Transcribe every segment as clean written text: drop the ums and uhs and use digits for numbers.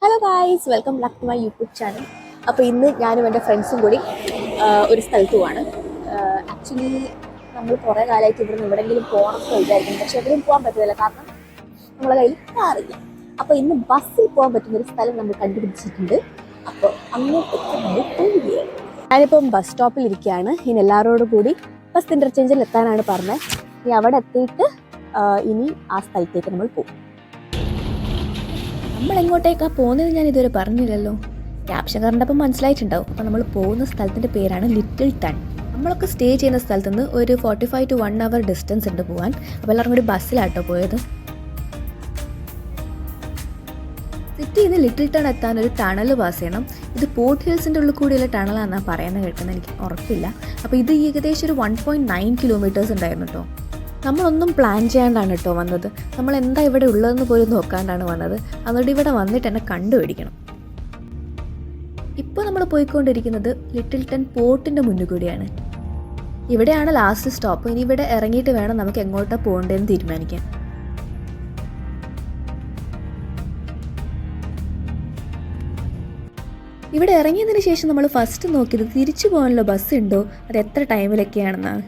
Hello guys, welcome back to my YouTube channel. അപ്പോൾ ഇന്ന് ഞാനും എൻ്റെ ഫ്രണ്ട്സും കൂടി ഒരു സ്ഥലത്ത് പോവാണ്. ആക്ച്വലി നമ്മൾ കുറേ കാലമായിട്ട് ഇവിടുന്ന് എവിടെയെങ്കിലും പോകണമെന്ന് വിചാരിക്കുന്നു, പക്ഷേ എവിടെയും പോകാൻ പറ്റില്ല, കാരണം നമ്മളെ കയ്യിൽ കാറില്ല. അപ്പോൾ ഇന്ന് ബസ്സിൽ പോകാൻ പറ്റുന്നൊരു സ്ഥലം നമ്മൾ കണ്ടുപിടിച്ചിട്ടുണ്ട്. അപ്പോൾ അങ്ങോട്ടേക്ക് നമ്മൾ പോവുകയാണ്. ഞാനിപ്പം ബസ് സ്റ്റോപ്പിൽ ഇരിക്കുകയാണ്. ഇനി എല്ലാവരോടും കൂടി ബസ് ഇൻ്റർചേഞ്ചിൽ എത്താനാണ് പറഞ്ഞത്. ഇനി അവിടെ എത്തിയിട്ട് ഇനി ആ സ്ഥലത്തേക്ക് നമ്മൾ പോകും. നമ്മൾ എങ്ങോട്ടേക്കാണ് പോകുന്നത് ഞാൻ ഇതുവരെ പറഞ്ഞില്ലല്ലോ. ക്യാപ്ഷൻ കണ്ടപ്പോൾ മനസ്സിലായിട്ടുണ്ടാവും. അപ്പോൾ നമ്മൾ പോകുന്ന സ്ഥലത്തിൻ്റെ പേരാണ് ലിറ്റിൽ ടൺ. നമ്മളൊക്കെ സ്റ്റേ ചെയ്യുന്ന സ്ഥലത്ത് നിന്ന് ഒരു 45 to 1 hour ഡിസ്റ്റൻസ് ഉണ്ട് പോകാൻ. അപ്പോൾ എല്ലാവരും കൂടി ബസ്സിലാട്ടോ പോയത്. സിറ്റിയിൽ നിന്ന് ലിറ്റിൽ ടൺ എത്താൻ ഒരു ടണൽ പാസ് ചെയ്യണം. ഇത് പോർട്ട് ഹിൽസിൻ്റെ ഉള്ളിൽ കൂടിയുള്ള ടണലാണെന്നാണ് പറയുന്നത് കേട്ടെന്ന്, എനിക്ക് ഉറപ്പില്ല. അപ്പോൾ ഇത് ഏകദേശം ഒരു 1.9 kilometers ഉണ്ടായിരുന്നു കേട്ടോ. നമ്മളൊന്നും പ്ലാൻ ചെയ്യാണ്ടാണ് കേട്ടോ വന്നത്. നമ്മൾ എന്താ ഇവിടെ ഉള്ളതെന്ന് പോലും നോക്കാണ്ടാണ് വന്നത്. അതുകൊണ്ട് ഇവിടെ വന്നിട്ട് എന്നെ കണ്ടുപിടിക്കണം. ഇപ്പോൾ നമ്മൾ പോയിക്കൊണ്ടിരിക്കുന്നത് ലിറ്റിൽ ടൺ പോർട്ടിൻ്റെ മുന്നിൽ കൂടിയാണ്. ഇവിടെയാണ് ലാസ്റ്റ് സ്റ്റോപ്പ്. ഇനി ഇവിടെ ഇറങ്ങിയിട്ട് വേണം നമുക്ക് എങ്ങോട്ടാണ് പോകേണ്ടതെന്ന് തീരുമാനിക്കാൻ. ഇവിടെ ഇറങ്ങിയതിന് ശേഷം നമ്മൾ ഫസ്റ്റ് നോക്കിയത് തിരിച്ചു പോകാനുള്ള ബസ് ഉണ്ടോ, അത് എത്ര ടൈമിലൊക്കെയാണെന്നാണ്.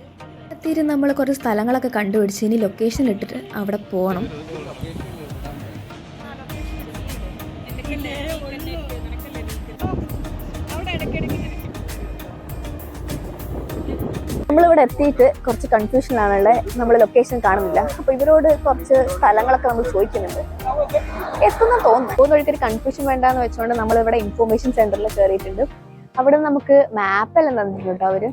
എത്തിയിട്ട് നമ്മൾ കുറച്ച് സ്ഥലങ്ങളൊക്കെ കണ്ടുപിടിച്ച് ഇനി ലൊക്കേഷൻ ഇട്ടിട്ട് അവിടെ പോകണം. നമ്മളിവിടെ എത്തിയിട്ട് കുറച്ച് കൺഫ്യൂഷനാണുള്ളത്. നമ്മൾ ലൊക്കേഷൻ കാണുന്നില്ല. അപ്പോൾ ഇവരോട് കുറച്ച് സ്ഥലങ്ങളൊക്കെ നമ്മൾ ചോദിക്കുന്നുണ്ട്. എത്തുന്ന തോന്നുന്നു വഴിക്കൊരു കൺഫ്യൂഷൻ വേണ്ടാന്ന് വെച്ചുകൊണ്ട് നമ്മളിവിടെ ഇൻഫോർമേഷൻ സെന്ററിൽ കയറിയിട്ടുണ്ട്. അവിടെ നമുക്ക് മാപ്പെല്ലാം തന്നിട്ടുണ്ട് അവർ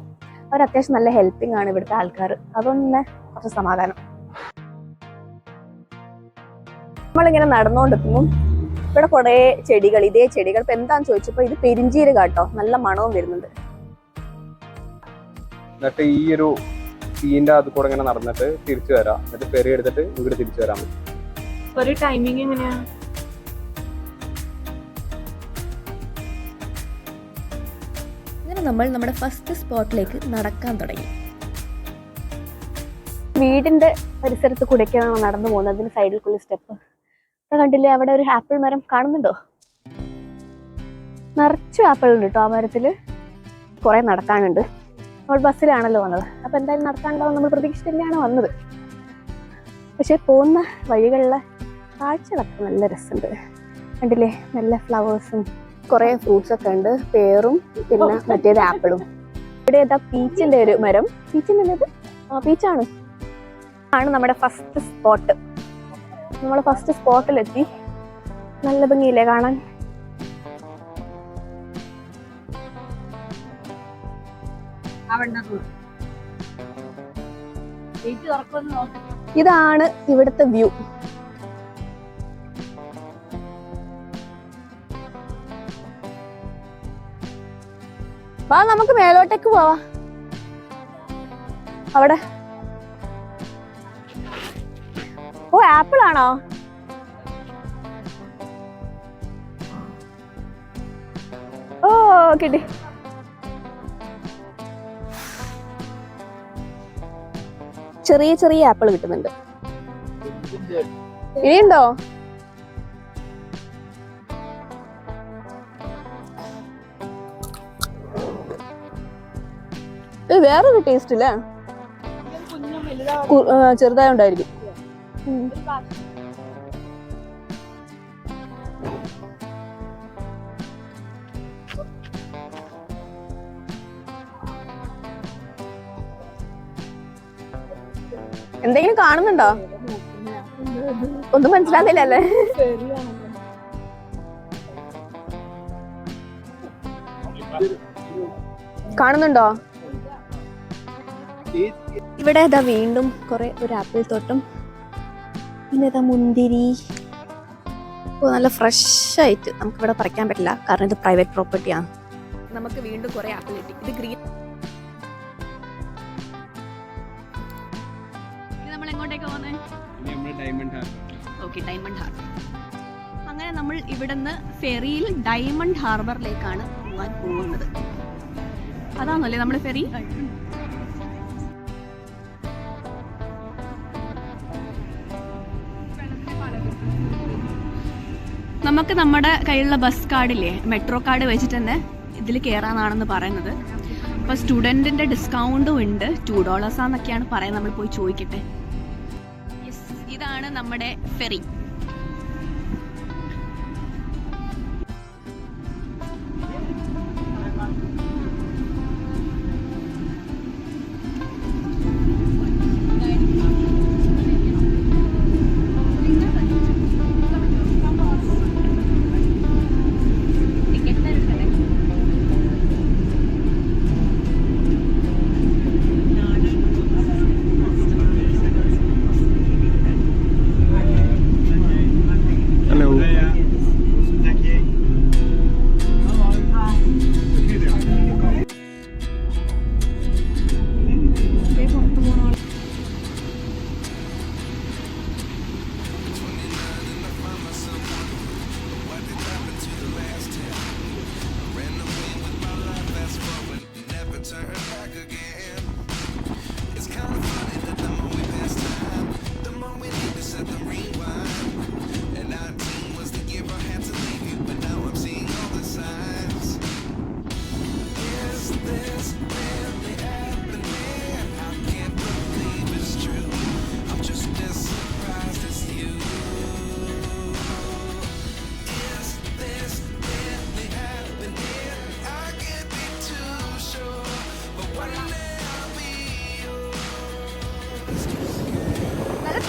അത്യാവശ്യം നല്ല ഹെൽപ്പിംഗ് ആണ് ഇവിടുത്തെ ആൾക്കാർ. അതൊന്നെ കുറച്ച് സമാധാനം. നമ്മളിങ്ങനെ നടന്നുകൊണ്ടിരിക്കുമ്പം ഇവിടെ കുറേ ചെടികൾ, ഇതേ ചെടികൾ. ഇപ്പം എന്താന്ന് ചോദിച്ചപ്പോൾ ഇത് പെരിഞ്ചീരകം കേട്ടോ, നല്ല മണവും വരുന്നുണ്ട്. എന്നിട്ട് ഈ ഒരു സീൻ്റെ അത് കൂടെ ഇങ്ങനെ നടന്നിട്ട് തിരിച്ചു വരാം. എന്നിട്ട് ഫെറി എടുത്തിട്ട് ഇവിടെ തിരിച്ചു വരാൻ പറ്റും. ഒരു ടൈമിംഗ് എങ്ങനെയാ? നമ്മൾ നമ്മുടെ ഫസ്റ്റ് സ്പോട്ടിലേക്ക് നടക്കാൻ തുടങ്ങി. വീടിന്റെ പരിസരത്ത് കൂടെയൊക്കെയാണ് നടന്നു പോകുന്നത്. അതിന് സൈഡിൽ കൂടി സ്റ്റെപ്പ് കണ്ടില്ലേ? അവിടെ ഒരു ആപ്പിൾ മരം കാണുന്നുണ്ടോ? നിറച്ചും ആപ്പിൾ ഉണ്ട് കേട്ടോ ആ മരത്തിൽ. കുറെ നടക്കാനുണ്ട്. നമ്മൾ ബസ്സിലാണല്ലോ വന്നത്, അപ്പൊ എന്തായാലും നടക്കാനുണ്ടാവും. നമ്മൾ പ്രതീക്ഷിച്ചിട്ടാണ് വന്നത്. പക്ഷെ പോകുന്ന വഴികളിലെ കാഴ്ചകളൊക്കെ നല്ല രസമുണ്ട്. കണ്ടില്ലേ? നല്ല ഫ്ലവേഴ്സും കുറേ ഫ്രൂട്ട്സ് ഒക്കെ ഉണ്ട്. പേറും പിന്നെ മറ്റേത് ആപ്പിളും. ഇവിടെ ഏതാ പീച്ചിന്റെ ഒരു മരം. പീച്ചിൻ്റെ പീച്ചാണ് നമ്മുടെ ഫസ്റ്റ് സ്പോട്ട്. നമ്മൾ ഫസ്റ്റ് സ്പോട്ടിലെത്തി. നല്ല ഭംഗിയില്ലേ കാണാൻ? ഇതാണ് ഇവിടുത്തെ വ്യൂ. വാ, നമുക്ക് മേലോട്ടേക്ക് പോവാ. അവിടെ ഓ, ആപ്പിൾ ആണോ? ഓ, കിട്ടി. ചെറിയ ചെറിയ ആപ്പിൾ കിട്ടുന്നുണ്ട്. ഇനിയുണ്ടോ? വേറൊരു ടേസ്റ്റ് ഇല്ലേ? ചെറുതായോണ്ടായിരിക്കും. എന്തെങ്കിലും കാണുന്നുണ്ടോ? ഒന്നും മനസ്സിലാകുന്നില്ലല്ലേ? കാണുന്നുണ്ടോ? ഇവിടെ ഇതാ വീണ്ടും കുറെ ഒരു ആപ്പിൾ തോട്ടം. പിന്നെ ഇതാ മുന്തിരി. ഇപ്പോൾ നല്ല ഫ്രഷ് ആയിട്ട് നമുക്കിവിടെ പറിക്കാൻ പറ്റില്ല, കാരണം ഇത് പ്രൈവറ്റ് പ്രോപ്പർട്ടിയാണ്. നമുക്ക് വീണ്ടും കുറെ ആപ്പിൾ കിട്ടി. ഇത് ഗ്രീൻ. നമ്മൾ എങ്ങോട്ടേക്ക് പോകുന്നത്? Okay, diamond harbour. അങ്ങനെ നമ്മൾ ഇവിടുന്ന് ഫെറിയിൽ ഡയമണ്ട് ഹാർബറിലേക്കാണ് പോകാൻ പോകുന്നത്. അതാണല്ലേ നമ്മുടെ ഫെറി? നമുക്ക് നമ്മുടെ കയ്യിലുള്ള ബസ് കാർഡില്ലേ, മെട്രോ കാർഡ് വെച്ചിട്ട് തന്നെ ഇതിൽ കയറാനാണെന്ന് പറയുന്നത്. അപ്പോൾ സ്റ്റുഡൻറ്റിൻ്റെ ഡിസ്കൗണ്ടും ഉണ്ട്, $2 ആണെന്നൊക്കെയാണ് പറയുന്നത്. നമ്മൾ പോയി ചോദിക്കട്ടെ. ഇതാണ് നമ്മുടെ ഫെറി.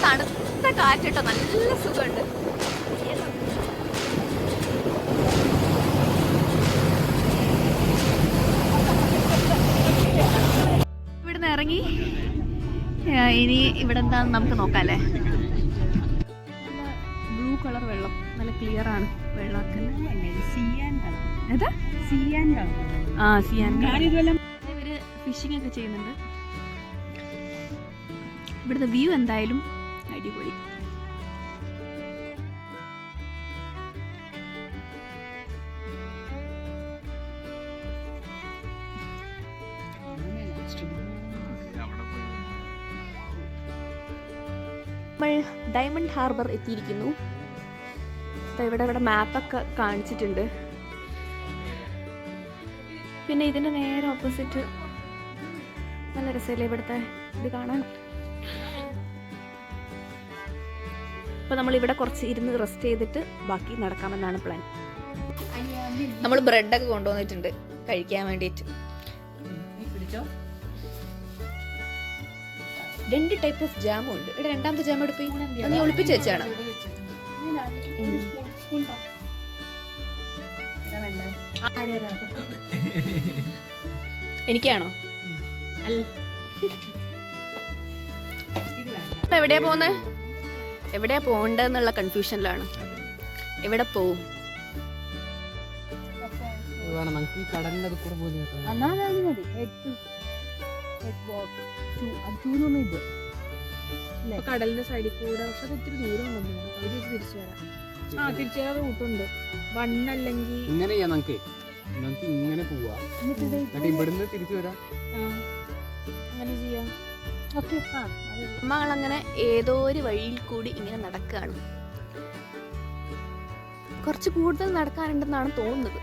തണുത്ത കാറ്റിട്ടോ, നല്ല സുഖമുണ്ട്. ഇവിടുന്ന് ഇറങ്ങി ഇനി ഇവിടെ എന്താന്ന് നമുക്ക് നോക്കാം അല്ലേ. ബ്ലൂ കളർ വെള്ളം, നല്ല ക്ലിയർ ആണ് വെള്ളമൊക്കെ. ഇവര് ഫിഷിംഗ് ഒക്കെ ചെയ്യുന്നുണ്ട്. ഇവിടുത്തെ വ്യൂ എന്തായാലും അടിപൊളി. നമ്മൾ ഡയമണ്ട് ഹാർബർ എത്തിയിരിക്കുന്നു. ഇവിടെ മാപ്പൊക്കെ കാണിച്ചിട്ടുണ്ട്. പിന്നെ ഇതിൻ്റെ നേരെ ഓപ്പോസിറ്റ് നല്ല രസമല്ലേ ഇവിടുത്തെ ഇത് കാണാൻ. അപ്പോൾ നമ്മളിവിടെ കുറച്ച് ഇരുന്ന് റെസ്റ്റ് ചെയ്തിട്ട് ബാക്കി നടക്കാമെന്നാണ് പ്ലാൻ. നമ്മൾ ബ്രെഡൊക്കെ കൊണ്ടുവന്നിട്ടുണ്ട് കഴിക്കാൻ വേണ്ടിയിട്ട്. 2 ടൈപ്പ് ഓഫ് ജാമും ഉണ്ട്. ഇവിടെ രണ്ടാമത്തെ ജാം എടുപ്പ് നീ ഒളിപ്പിച്ച് വെച്ചാണ്. എനിക്കാണോ? എവിടെയാ പോകുന്നത്? എവിടെയാ പോകണ്ടെന്നുള്ള കൺഫ്യൂഷനിലാണ്. എവിടെ പോവും? കടലിന്റെ സൈഡിൽ കൂടെ, പക്ഷെ അത് ഒത്തിരി ദൂരം തിരിച്ചു വരാം. തിരിച്ചു വരാൻ റൂട്ടുണ്ട്. വണ്ണല്ലെങ്കിൽ ഇങ്ങനെ ചെയ്യാം. നമുക്ക് ഇങ്ങനെ പോവാ, ഇവിടുന്ന് തിരിച്ചു വരാം. അങ്ങനെ ചെയ്യാം. നമ്മളങ്ങനെ ഏതോ ഒരു വഴിയിൽ കൂടി ഇങ്ങനെ നടക്കുകയാണ്. കുറച്ച് കൂടുതൽ നടക്കാനുണ്ടെന്നാണ് തോന്നുന്നത്.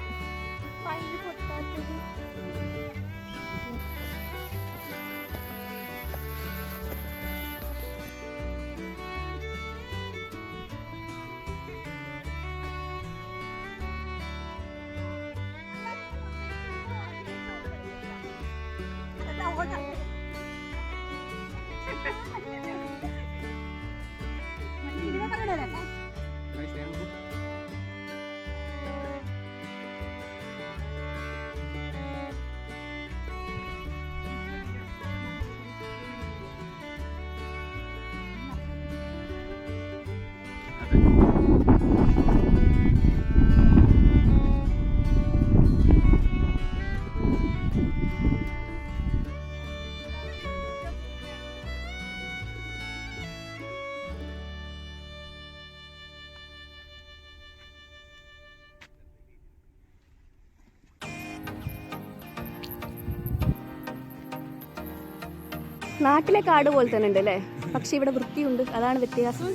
നാട്ടിലെ കാട് പോലെ തന്നെ ഉണ്ട് അല്ലേ, പക്ഷെ ഇവിടെ വൃത്തിയുണ്ട്, അതാണ് വ്യത്യാസം.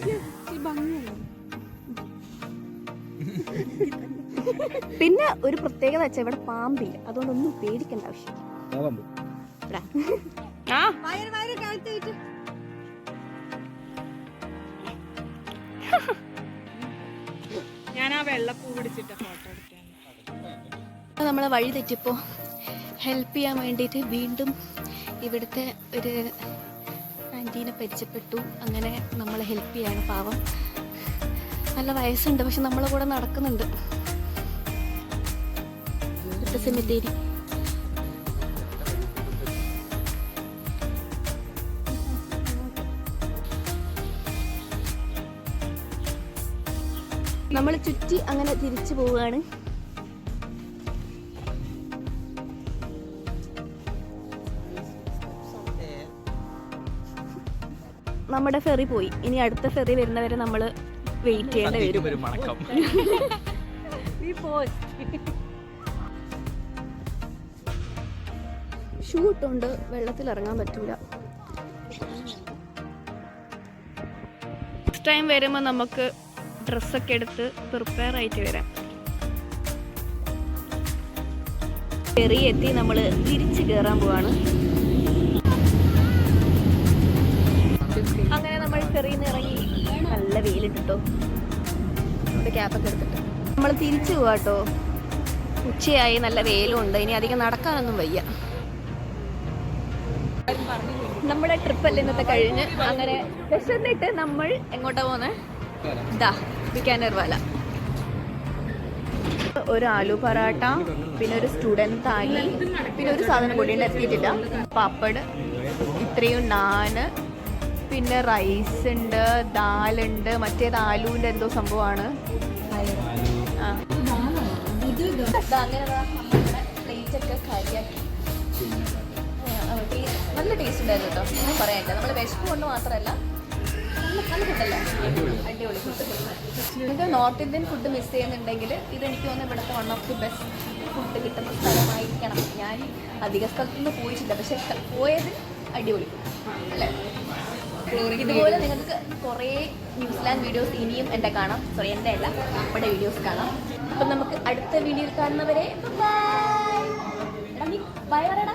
പിന്നെ ഒരു പ്രത്യേകത വെച്ചാൽ ഇവിടെ പാമ്പില്ല, അതുകൊണ്ടൊന്നും പേടിക്കേണ്ട ആവശ്യം. ഞാൻ ആ വെള്ളപ്പൂ പിടിച്ചിട്ട് ഫോട്ടോ എടുക്കാൻ. നമ്മളെ വഴി തെറ്റിപ്പോൾ ഹെൽപ്പ് ചെയ്യാൻ വേണ്ടിയിട്ട് വീണ്ടും ഇവിടുത്തെ ഒരു ആൻറ്റീനെ പരിചയപ്പെട്ടു. അങ്ങനെ നമ്മളെ ഹെൽപ്പ് ചെയ്യാണ്. പാവം നല്ല വയസ്സുണ്ട്, പക്ഷെ നമ്മളെ കൂടെ നടക്കുന്നുണ്ട്. ഇവിടുത്തെ സെമിത്തേരി നമ്മൾ ചുറ്റി അങ്ങനെ തിരിച്ചു പോവുകയാണ്. നമ്മുടെ ഫെറി പോയി, ഇനി അടുത്ത ഫെറി വരുന്നവരെ നമ്മൾ വെയിറ്റ് ചെയ്യേണ്ടി വരും. ഷൂ ഇട്ടുകൊണ്ട് വെള്ളത്തിൽ ഇറങ്ങാൻ പറ്റൂല. നെക്സ്റ്റ് ടൈം വരുമ്പോൾ നമുക്ക് ഡ്രസ്സൊക്കെ എടുത്ത് പ്രിപ്പയർ ആയിട്ട് വരാം. ഫെറി എത്തി നമ്മൾ തിരിച്ച് കയറാൻ പോവാണ്. അങ്ങനെ നമ്മൾ ഫെറിയിൽ നിന്ന് ഇറങ്ങി. നല്ല വെയിലിട്ടോ, നമ്മുടെ ക്യാപ്പൊക്കെ എടുത്തിട്ട് നമ്മൾ തിരിച്ചു പോവാട്ടോ. ഉച്ചയായി, നല്ല വെയിലും ഉണ്ട്, ഇനി അധികം നടക്കാനൊന്നും വയ്യ. നമ്മുടെ ട്രിപ്പല്ല ഇന്നത്തെ കഴിഞ്ഞ്. അങ്ങനെ വിശന്നിട്ട് നമ്മൾ എങ്ങോട്ടാ പോകുന്നത്? ഇതാ ബിക്കാനേർ വാല. ഒരു ആലു പറാട്ട, പിന്നെ ഒരു സ്റ്റുഡൻറ് താലി, പിന്നെ ഒരു സാധനം കൂടി എത്തിയിട്ടില്ല, പാപ്പട്, ഇത്രയും നാന്, പിന്നെ റൈസ് ഉണ്ട്, ദാലുണ്ട്, മറ്റേത് ആലുവിൻ്റെ എന്തോ സംഭവമാണ്. അങ്ങനെ പ്ലേറ്റൊക്കെ കരിയാക്കി. നല്ല ടേസ്റ്റ് ഉണ്ടായിരുന്നു കേട്ടോ, ഒന്നും പറയാനില്ല. നമ്മൾ വിശപ്പ് കൊണ്ട് മാത്രമല്ല, നല്ല ഫുഡല്ലേ, അടിപൊളി ഫുഡ്. നിങ്ങൾക്ക് നോർത്ത് ഇന്ത്യൻ ഫുഡ് മിസ് ചെയ്യുന്നുണ്ടെങ്കിൽ ഇതെനിക്ക് തോന്നുന്നു ഇവിടുത്തെ one of the best food കിട്ടുന്ന സ്ഥലമായിരിക്കണം. ഞാൻ അധിക സ്ഥലത്തൊന്നും പോയിട്ടില്ല, പക്ഷെ പോയത് അടിപൊളി അല്ലേ. ഇതുപോലെ നിങ്ങൾക്ക് കുറേ ന്യൂസിലാൻഡ് വീഡിയോസ് ഇനിയും എൻ്റെ കാണാം. സോറി, എൻ്റെ അല്ല, നമ്മുടെ വീഡിയോസ് കാണാം. അപ്പം നമുക്ക് അടുത്ത വീഡിയോയിൽ കാണുന്നവരെ ബൈ. ബൈ പറയടാ.